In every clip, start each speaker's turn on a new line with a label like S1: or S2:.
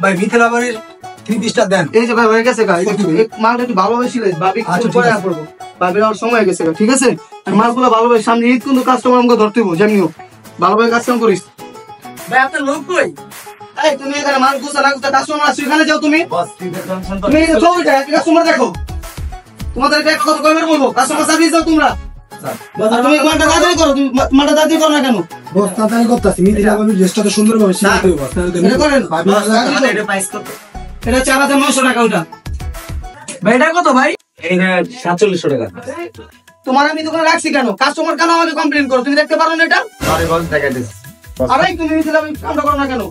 S1: ভাই মিথিলা বাড়ির 3 পিসটা দেন।
S2: এই যে ভাই হয়ে গেছে গা, মালটা একটু ভালোভাবে সিলাই ভাবি কিছু পরে করবো, ভাবির আমার সময় হয়ে গেছে গা, ঠিক আছে? আর মালগুলো ভালোভাবে সামনে ঈদ কিন্তু কাস্টমার আমাকে ধরতে হইব, যেমনিও ভালোভাবে কাজ কাম করিস।
S1: ভাই আপনার লোক কই?
S2: এই তুমি এখানে মাল গুছা না গুছা কাস্টমার আসছে, এখানে যাও তুমি।
S1: বস টেনশন তো
S2: তুমি এই চলে যাও, একটা কাস্টমার দেখো, তোমাদের একটা কথা কইবার বলবো, কাস্টমার সার্ভিস দাও তোমরা। আর তুমি মালটা তাড়াতাড়ি করো, তুমি মালটা তাড়াতাড়ি করো না কেন?
S3: বস তাড়াতাড়ি করতেছি, মিথিলা বাড়ির ড্রেসটা সুন্দরভাবে সিলাতে হইব।
S2: এটা করেন,
S1: এটা প্রাইস কত?
S2: এটা 4900 টাকা ওটা।
S1: ভাই এটা কত ভাই? এইটা 4700 টাকা।
S2: তোমার আমি দোকানে রাখছি কেন? কাস্টমার কেন আমাকে কমপ্লেইন করো? তুমি দেখতে পারো না এটা?
S1: আরে বস দেখাইতেছি।
S2: আরে তুমি মিথিলা কামটা করো না কেন?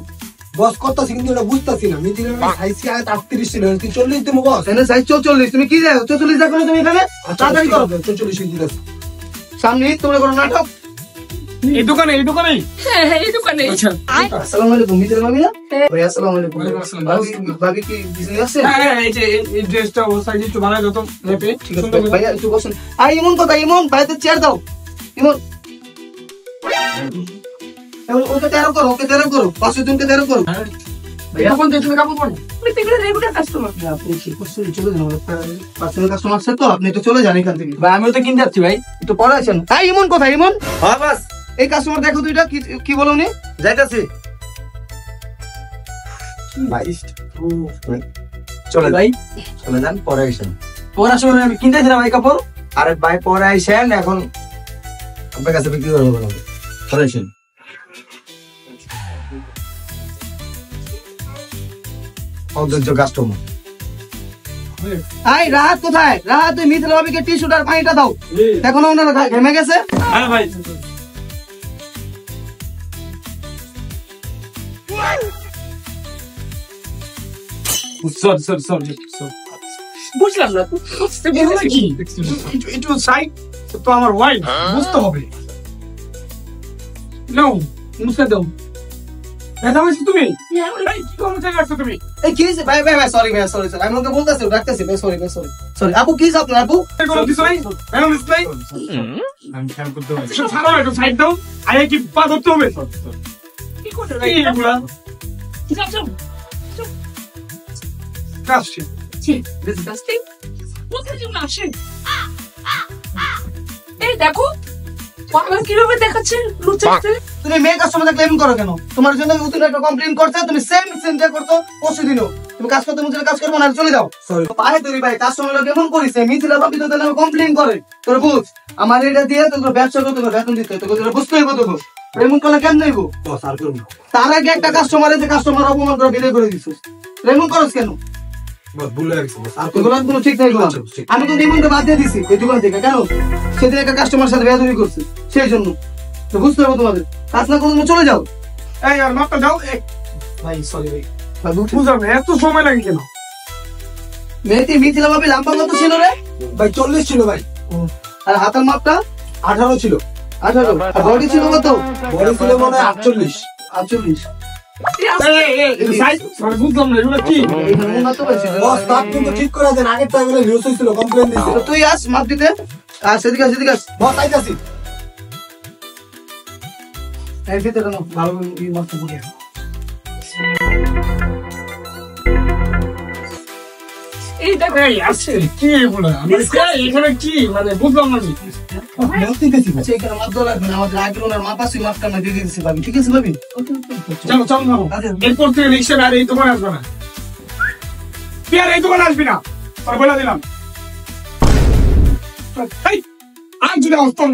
S3: বস করতেছি কিন্তু এটা বুঝতাছি না, মিথিলা বাড়ির সাইজ 38 ছিল, 40 দিমু বস।
S2: এনে সাইজ 44, তুমি কি যাও 44 দেখো তুমি এখানে? তাড়াতাড়ি করো,
S3: 44 ইঞ্চি আছে।
S2: সামনে ঈদ তোমরা করো নাটক।
S4: এই দোকানে
S5: হ্যাঁ এই দোকানে।
S2: আসসালামু আলাইকুম, মিথিলা ভাবি না? ভাই আসসালামু আলাইকুম। ভাবি কি বিজনেস আছে?
S4: হ্যাঁ এই যে এই ড্রেসটা ও সাইজ একটু বানাই দাও তো মেপে।
S2: ঠিক আছে ভাইয়া, একটু বসুন। আর ইমন কথা, ইমন ভাইতে চেয়ার দাও। ইমন ওকে তেরো করো, ওকে তেরো করো, 5 জনকে তেরো করো।
S4: ভাইয়া কোন দেশে কাপড় পরে?
S5: আমি পেগুলো রেগুলার কাস্টমার।
S2: আপনি কি করছেন? চলে যান, পার্সোনাল কাস্টমার আছে তো, আপনি তো চলে যান এখান থেকে।
S1: ভাই আমিও তো কিনতে যাচ্ছি ভাই।
S2: একটু পরে আছেন। হ্যাঁ ইমন কোথায়? ইমন
S1: হ্যাঁ বস
S2: এই কাস্টমার দেখো তো, এটা কি বলো উনি?
S1: যাইতাছি। ভাই চলে
S4: ভাই
S1: চলে যান, পরে আইসেন। পরে সময় আমি কিনতেছিলাম এই কাপড়। আরে ভাই পরে আইসেন, এখন আপনার কাছে বিক্রি করবো না। পরে আইসেন। অধৈর্য কাস্টমার।
S2: এই রাহাত কোথায়? রাহাত তুই মিথিলা ভাবিকে টিস্যুটা আর পানিটা দাও, দেখো না ওনারা ঘেমে গেছে।
S4: হ্যাঁ ভাই সরি
S5: বুঝলাম না
S4: এগুলো কি একটু সাইড তো আমার ওয়াইফ বুঝতে হবে। নাও মুছে দাও। এটা হইছে তুমি এই কি কোন জায়গা আছো তুমি?
S2: এই কি হইছে? ভাই সরি ভাই, সরি আমি ওকে বলতাছি, ডাকতেছি ভাই, সরি আপু কি হইছে আপনার? আপু
S4: কোনো কিছু নাই এখন ডিসপ্লে আমি খেয়াল করতে হবে। ছাড়ো একটু সাইড দাও। আরে কি পা ধরতে হবে?
S5: কি করতে
S4: এই এগুলা
S5: যাও যাও
S4: কাশি
S5: ডিসগাস্টিং। কোথায় তুমি আসেন? এই দেখো পাগল কিভাবে দেখাচ্ছে লুচাচ্ছে।
S2: তুমি মেয়ে কাস্টমার দেখলে এমন করো কেন? তোমার জন্য নতুন একটা কমপ্লেইন করতে, তুমি সেম যা করতো পরশু দিনও। তুমি কাজ করতে মুছে কাজ করবো না, চলে যাও। পায়ে তৈরি ভাই, কাস্টমার কেমন করিস? মিথিলা ভাবি তো তাহলে কমপ্লেইন করে। তোর বুঝ আমার এটা দিয়ে তোর ব্যবসা করতে, তোর বেতন দিতে, তোকে বুঝতে হইব। তোকে এমন করলে কেন নেইব?
S3: বস আর করুন না।
S2: তার আগে একটা কাস্টমারের যে কাস্টমার অপমান করে বিদায় করে দিছিস, এমন করস কেন?
S3: বস ভুল হয়ে গেছে বস। আর
S2: এগুলো কোনো ঠিক নাই। আমি তো নিমন্ত্রণ বাদ দিয়ে দিছি এই দোকান থেকে। কেন? সেদিন একটা কাস্টমার সাথে বেয়াদবি করছে, সেই জন্য তো বুঝতে হবে তোমাদের। কাজ না করে চলে যাও।
S4: এই আর মাপটা দাও।
S2: ভাই সরি ভাই,
S4: বুঝলাম না এত সময় লাগে কেন?
S2: মেয়েটি মিথিলা ভাবি লম্বা কত ছিল রে?
S3: ভাই 40 ছিল ভাই।
S2: আর হাতের মাপটা
S3: 18 ছিল।
S2: 18। আর বডি ছিল কত?
S3: বড় ছিল মনে হয় 48।
S2: 48।
S4: সাইজ মানে বুঝলাম না এগুলো কি?
S2: এইখানে মনে তো বেশি।
S3: বস তার কিন্তু ঠিক করে দেন, আগের টাইমে নিউজ হইছিল, কমপ্লেইন দিছিল।
S2: তো তুই আস মাপ দিতে। আর সেদিকে আস।
S3: বস আইতাছি।
S2: এই ভিতরে নাও, ভালো এই মাপটা বুঝে।
S5: এই দেখো
S4: এই আছে কি এগুলো? এখানে কি মানে বুঝলাম না।
S2: আচ্ছা এখানে মাপ দেওয়া লাগবে না, আমাদের আগের ওনার মাপ আছে, মাপটা আমরা দিয়ে দিচ্ছি ভাবি, ঠিক আছে ভাবি?
S4: চলো এরপর থেকে রিক্সা আর এই দোকানে আসবে না। তুই আর এই দোকানে আসবি না, আর বলে দিলাম। আর যদি আসতাম